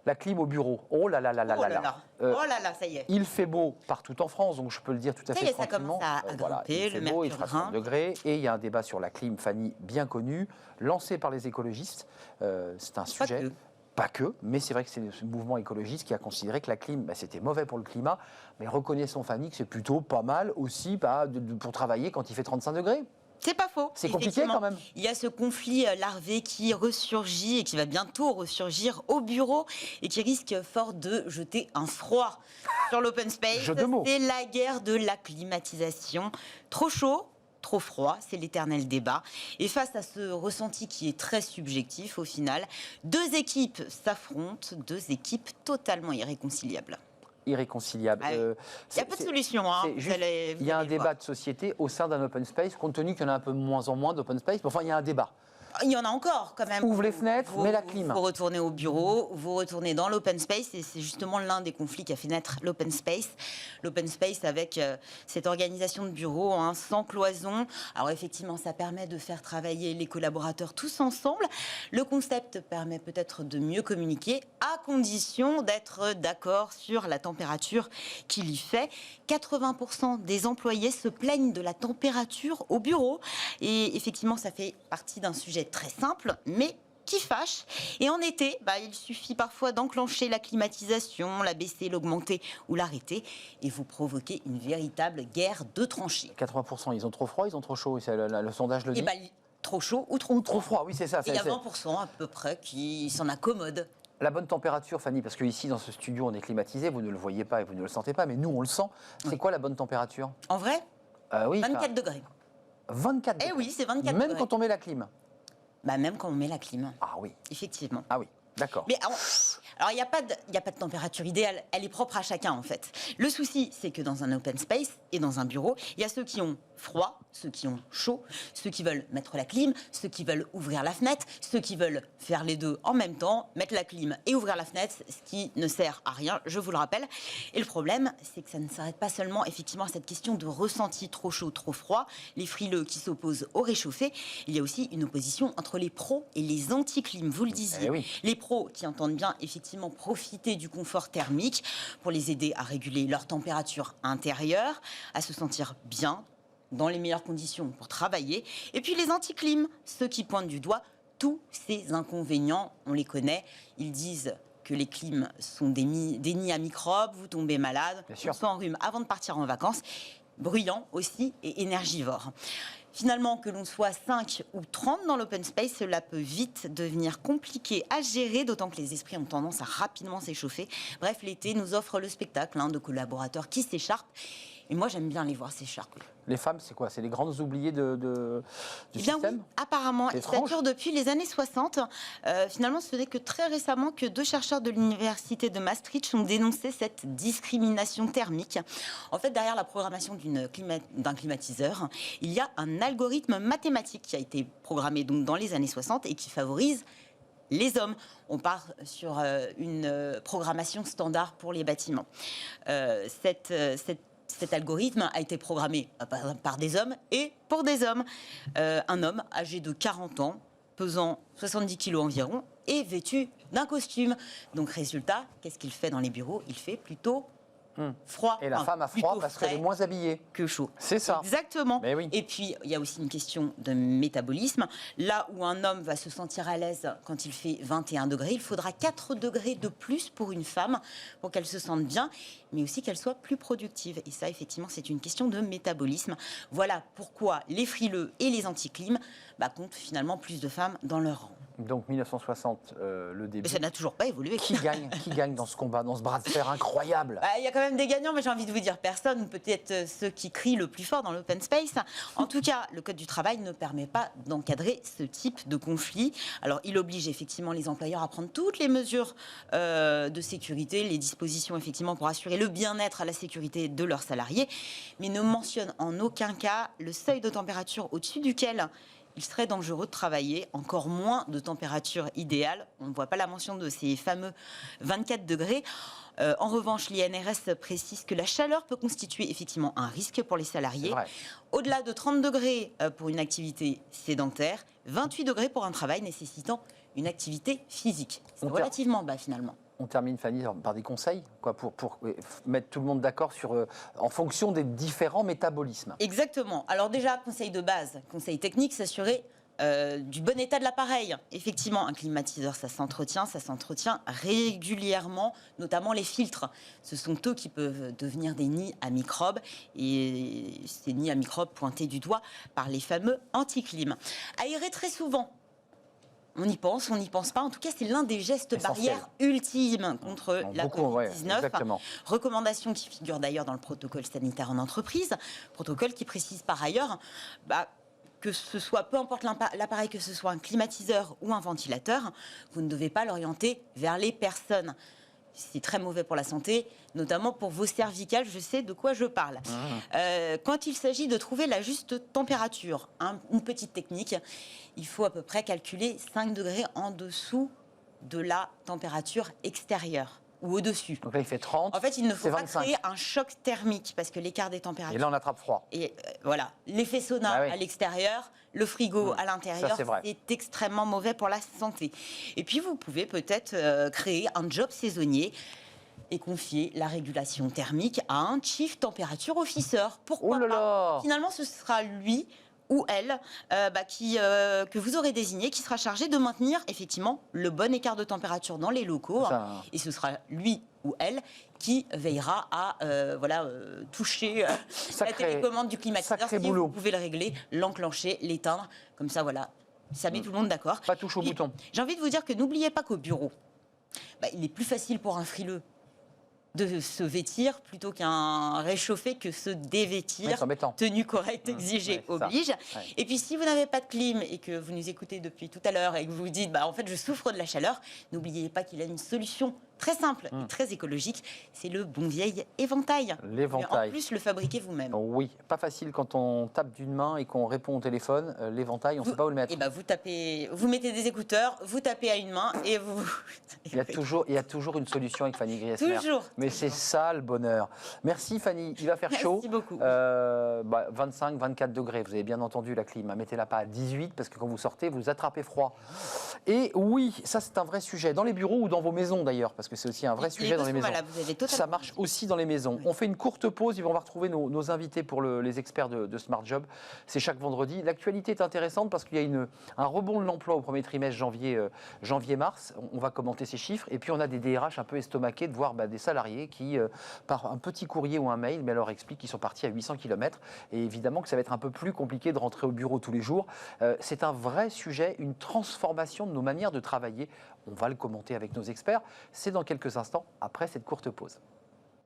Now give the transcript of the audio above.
La clim au bureau. Oh là là là là Oh là là là. là. Oh là là, ça y est. Il fait beau partout en France, donc je peux le dire tout à Ça fait y est, ça tranquillement. commence à grimper, il fait le beau, il mercure fera 30 grimpe. degrés. Et il y a un débat sur la clim, Fanny, bien connu, lancé par les écologistes. C'est un sujet. Pas que, mais c'est vrai que c'est ce mouvement écologiste qui a considéré que la clim, c'était mauvais pour le climat. Mais reconnaissons, Fanny, que c'est plutôt pas mal aussi pour travailler quand il fait 35 degrés. C'est pas faux. C'est compliqué quand même. Il y a ce conflit larvé qui ressurgit et qui va bientôt ressurgir au bureau et qui risque fort de jeter un froid sur l'open space. Jeu de mots. C'est la guerre de la climatisation. Trop chaud, trop froid, c'est l'éternel débat. Et face à ce ressenti qui est très subjectif au final, deux équipes s'affrontent, deux équipes totalement irréconciliables. Irréconciliable. Il n'y a pas de solution. Il y a un débat de société au sein d'un open space, compte tenu qu'il y en a un peu moins en moins d'open space. Enfin, il y a un débat. Il y en a encore quand même. Ouvre les fenêtres, mets la clim. Vous retournez au bureau, vous retournez dans l'open space et c'est justement l'un des conflits qui a fait naître l'open space. L'open space avec cette organisation de bureau sans cloison. Alors effectivement, ça permet de faire travailler les collaborateurs tous ensemble. Le concept permet peut-être de mieux communiquer à condition d'être d'accord sur la température qu'il y fait. 80% des employés se plaignent de la température au bureau et effectivement, ça fait partie d'un sujet très simple, mais qui fâche. Et en été, il suffit parfois d'enclencher la climatisation, la baisser, l'augmenter ou l'arrêter, et vous provoquez une véritable guerre de tranchées. 80%, ils ont trop froid, ils ont trop chaud, le sondage le dit. Trop chaud ou trop froid, oui, c'est ça. Et il y a 20% à peu près qui s'en accommodent. La bonne température, Fanny, parce qu'ici, dans ce studio, on est climatisé, vous ne le voyez pas et vous ne le sentez pas, mais nous, on le sent. C'est quoi la bonne température? En vrai, oui, 24 degrés. 24 degrés. Eh oui, c'est 24 degrés. Même quand on met la clim. Même quand on met la clim. Ah oui. Effectivement. Ah oui, d'accord. Mais alors, il n'y a pas de température idéale. Elle est propre à chacun, en fait. Le souci, c'est que dans un open space et dans un bureau, il y a ceux qui ont froid, ceux qui ont chaud, ceux qui veulent mettre la clim, ceux qui veulent ouvrir la fenêtre, ceux qui veulent faire les deux en même temps, mettre la clim et ouvrir la fenêtre, ce qui ne sert à rien, je vous le rappelle. Et le problème, c'est que ça ne s'arrête pas seulement effectivement à cette question de ressenti trop chaud, trop froid, les frileux qui s'opposent au réchauffé. Il y a aussi une opposition entre les pros et les anti-clim, vous le disiez. Oui. Les pros qui entendent bien effectivement profiter du confort thermique pour les aider à réguler leur température intérieure, à se sentir bien, dans les meilleures conditions pour travailler. Et puis les anti-clim, ceux qui pointent du doigt tous ces inconvénients, on les connaît. Ils disent que les clims sont des nids à microbes, vous tombez malade, on s'enrhume avant de partir en vacances, bruyants aussi et énergivores. Finalement, que l'on soit 5 ou 30 dans l'open space, cela peut vite devenir compliqué à gérer, d'autant que les esprits ont tendance à rapidement s'échauffer. Bref, l'été nous offre le spectacle de collaborateurs qui s'écharpent. Et moi, j'aime bien les voir s'écharper. Les femmes, c'est quoi? C'est les grandes oubliées du système? Oui, apparemment. Ça dure depuis les années 60. Finalement, ce n'est que très récemment que deux chercheurs de l'université de Maastricht ont dénoncé cette discrimination thermique. En fait, derrière la programmation d'un climatiseur, il y a un algorithme mathématique qui a été programmé donc dans les années 60 et qui favorise les hommes. On part sur une programmation standard pour les bâtiments. Cet algorithme a été programmé par des hommes et pour des hommes. Un homme âgé de 40 ans, pesant 70 kilos environ, et vêtu d'un costume. Donc résultat, qu'est-ce qu'il fait dans les bureaux? Il fait plutôt froid. Et la femme a froid parce qu'elle est moins habillée. Que chaud. C'est ça. Exactement. Mais oui. Et puis, il y a aussi une question de métabolisme. Là où un homme va se sentir à l'aise quand il fait 21 degrés, il faudra 4 degrés de plus pour une femme pour qu'elle se sente bien, mais aussi qu'elle soit plus productive. Et ça, effectivement, c'est une question de métabolisme. Voilà pourquoi les frileux et les anti-clim comptent finalement plus de femmes dans leur rang. Donc 1960, le début. Mais ça n'a toujours pas évolué. Qui gagne dans ce combat, dans ce bras de fer incroyable? Il y a quand même des gagnants, mais j'ai envie de vous dire personne, peut-être ceux qui crient le plus fort dans l'open space. En tout cas, le Code du travail ne permet pas d'encadrer ce type de conflit. Alors, il oblige effectivement les employeurs à prendre toutes les mesures de sécurité, les dispositions effectivement pour assurer le bien-être à la sécurité de leurs salariés, mais ne mentionne en aucun cas le seuil de température au-dessus duquel il serait dangereux de travailler, encore moins de température idéale. On ne voit pas la mention de ces fameux 24 degrés. En revanche, l'INRS précise que la chaleur peut constituer effectivement un risque pour les salariés. Au-delà de 30 degrés pour une activité sédentaire, 28 degrés pour un travail nécessitant une activité physique. C'est relativement bas finalement. On termine, Fanny, par des conseils quoi, pour mettre tout le monde d'accord en fonction des différents métabolismes. Exactement. Alors déjà, conseil de base, conseil technique, s'assurer du bon état de l'appareil. Effectivement, un climatiseur, ça s'entretient régulièrement, notamment les filtres. Ce sont eux qui peuvent devenir des nids à microbes, et ces nids à microbes pointés du doigt par les fameux anticlims. Aérer très souvent. On y pense, on n'y pense pas. En tout cas, c'est l'un des gestes barrières ultimes contre la Covid-19. Ouais, recommandation qui figure d'ailleurs dans le protocole sanitaire en entreprise. Protocole qui précise par ailleurs que ce soit, peu importe l'appareil, que ce soit un climatiseur ou un ventilateur, vous ne devez pas l'orienter vers les personnes. C'est très mauvais pour la santé, notamment pour vos cervicales, je sais de quoi je parle. Quand il s'agit de trouver la juste température, une petite technique, il faut à peu près calculer 5 degrés en dessous de la température extérieure. Ou au-dessus. Donc là, il fait 30. En fait, il ne faut pas 25. créer un choc thermique parce que l'écart des températures. Et là, on attrape froid. Et voilà, l'effet sauna à l'extérieur, le frigo à l'intérieur, c'est extrêmement mauvais pour la santé. Et puis, vous pouvez peut-être créer un job saisonnier et confier la régulation thermique à un chief temperature officer. Pourquoi pas ? Finalement, ce sera lui ou elle que vous aurez désigné, qui sera chargé de maintenir effectivement le bon écart de température dans les locaux. Et ce sera lui ou elle qui veillera à toucher la télécommande du climatiseur. Si vous pouvez le régler, l'enclencher, l'éteindre. Comme ça, voilà, ça met tout le monde d'accord. Pas touche au bouton. J'ai envie de vous dire que n'oubliez pas qu'au bureau, il est plus facile pour un frileux de se vêtir plutôt qu'un réchauffé que se dévêtir. Tenue correcte exigée oblige. Et puis si vous n'avez pas de clim et que vous nous écoutez depuis tout à l'heure et que vous vous dites en fait je souffre de la chaleur, n'oubliez pas qu'il y a une solution très simple et très écologique, c'est le bon vieil éventail. L'éventail. En plus, le fabriquez vous-même. Oui, pas facile quand on tape d'une main et qu'on répond au téléphone. L'éventail, on ne sait pas où le mettre. Vous mettez des écouteurs, vous tapez à une main et vous... Il y a toujours une solution avec Fanny Griesmer. Toujours. Mais c'est ça le bonheur. Merci Fanny, il va faire chaud. Merci beaucoup. 25, 24 degrés, vous avez bien entendu la clim. Mettez-la pas à 18 parce que quand vous sortez, vous attrapez froid. Et oui, ça c'est un vrai sujet. Dans les bureaux ou dans vos maisons d'ailleurs, parce que c'est aussi un vrai sujet dans les maisons. Ça marche aussi dans les maisons. On fait une courte pause, on va retrouver nos invités pour les experts de Smart Job. C'est chaque vendredi. L'actualité est intéressante parce qu'il y a un rebond de l'emploi au premier trimestre janvier-mars. On va commenter ces chiffres. Et puis on a des DRH un peu estomaqués de voir des salariés qui, par un petit courrier ou un mail, leur expliquent qu'ils sont partis à 800 km. Et évidemment que ça va être un peu plus compliqué de rentrer au bureau tous les jours. C'est un vrai sujet, une transformation de nos manières de travailler. On va le commenter avec nos experts. C'est dans quelques instants, après cette courte pause.